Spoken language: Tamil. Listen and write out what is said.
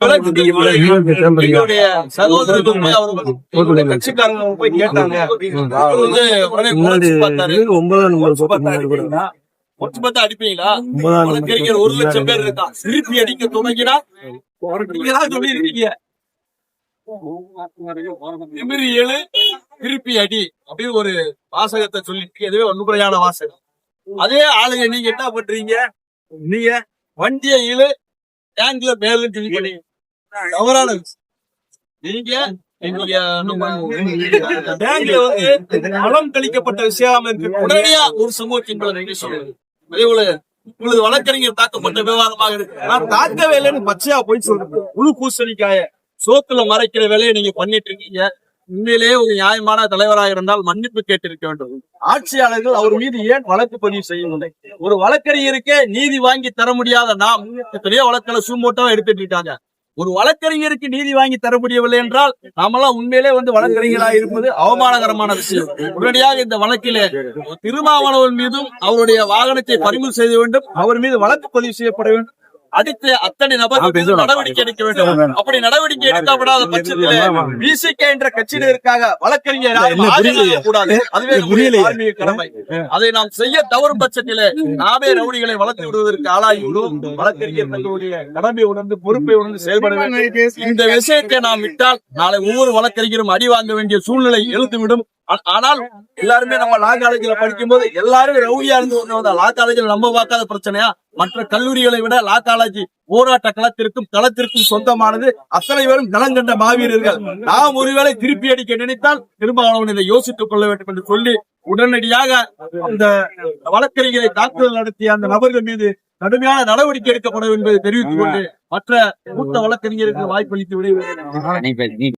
எங்களுடைய சகோதரர்கள் போய் அவர்கள் கட்சிக்காரங்க போய் கேட்டாங்க. ஒட்டு பார்த்தா அடிப்பீங்களா? வழக்கறிஞர் 1 லட்சம் பேர் இருக்கா, திருப்பி அடிக்க துவங்கினா சொல்லி இருக்கீங்க. நிமிரி எழு, திருப்பி அடி அப்படின்னு ஒரு வாசகத்தை சொல்லிட்டு, அதுவே ஒன்றுமுறையான வாசகம். அதே ஆளுங்க நீங்க என்ன பண்றீங்க? நீங்க வண்டியை இழு, டேங்க்ல மேலும் சொல்லி பண்ணீங்க. தவறான நீங்க டேங்க்ல வளம் கழிக்கப்பட்ட விஷயம் உடனடியா ஒரு சமூகத்தின் சொல்லுங்க. அதே போல உங்களது வழக்கறிஞர் தாக்கப்பட்ட விவகாரமாக இருக்கு. நான் தாக்கவே இல்லைன்னு பச்சையா போய் சொல்றேன். முழு பூசணிக்காய சோத்துல மறைக்கிற வேலையை நீங்க பண்ணிட்டு இருக்கீங்க. உண்மையிலேயே ஒரு நியாயமான தலைவராக இருந்தால் மன்னிப்பு கேட்டிருக்க வேண்டும். ஆட்சியாளர்கள் அவர் மீது ஏன் வழக்கு பதிவு செய்யவில்லை? ஒரு வழக்கறிஞருக்கே நீதி வாங்கி தர முடியாத நாம் எத்தனையோ வழக்குகளை சூமோட்டோவா எடுத்துட்டு இருக்காங்க. ஒரு வழக்கறிஞருக்கு நீதி வாங்கி தர முடியவில்லை என்றால் நாமெல்லாம் உண்மையிலே வழக்கறிஞராக இருப்பது அவமானகரமான விஷயம். உடனடியாக இந்த வழக்கிலே திருமாவளவன் மீதும் அவருடைய வாகனத்தை பறிமுதல் செய்ய வேண்டும், அவர் மீது வழக்கு பதிவு செய்யப்பட வேண்டும். அடித்த அத்தனை நபர்கள் நடவடிக்கை எடுக்க வேண்டும். அப்படி நடவடிக்கை எடுக்கப்படாத பட்சத்திலே விசிக என்ற கட்சியினருக்காக வழக்கறிஞர் கூடாது. அதுவே தார்மீக கடமை. அதை நாம் செய்ய தவறும் பட்சத்திலே நாமே ரவுடிகளை வளர்த்து விடுவதற்கு ஆளாகிவிடும். வழக்கறிஞர் தங்களுடைய கடமை உணர்ந்து பொறுப்பை உணர்ந்து செயல்பட வேண்டும். இந்த விஷயத்தை நாம் விட்டால் நாளை ஒவ்வொரு வழக்கறிஞரும் அடி வாங்க வேண்டிய சூழ்நிலை எழுந்துவிடும். ஆனால் எல்லாருமே நம்ம லா காலேஜ்ல படிக்கும் போது எல்லாரும் ரவுடியா இருந்து லா காலேஜ்ல நம்ம பார்க்காத பிரச்சனையா? மற்ற கல்லூரிகளை விட லா காலேஜ் போராட்ட களத்திற்கும் சொந்தமானது. அத்தனை பேரும் நலம் கண்ட மாவீரர்கள். நாம் ஒருவேளை திருப்பி அடிக்க நினைத்தால் திருமாவளவன் இதை யோசித்துக் கொள்ள வேண்டும் என்று சொல்லி உடனடியாக அந்த வழக்கறிஞரை தாக்குதல் நடத்திய அந்த நபர்கள் மீது கடுமையான நடவடிக்கை எடுக்கப்படும் என்பதை தெரிவித்துக் கொண்டு மற்ற மூத்த வழக்கறிஞருக்கு வாய்ப்பளித்து விடுகிறேன்.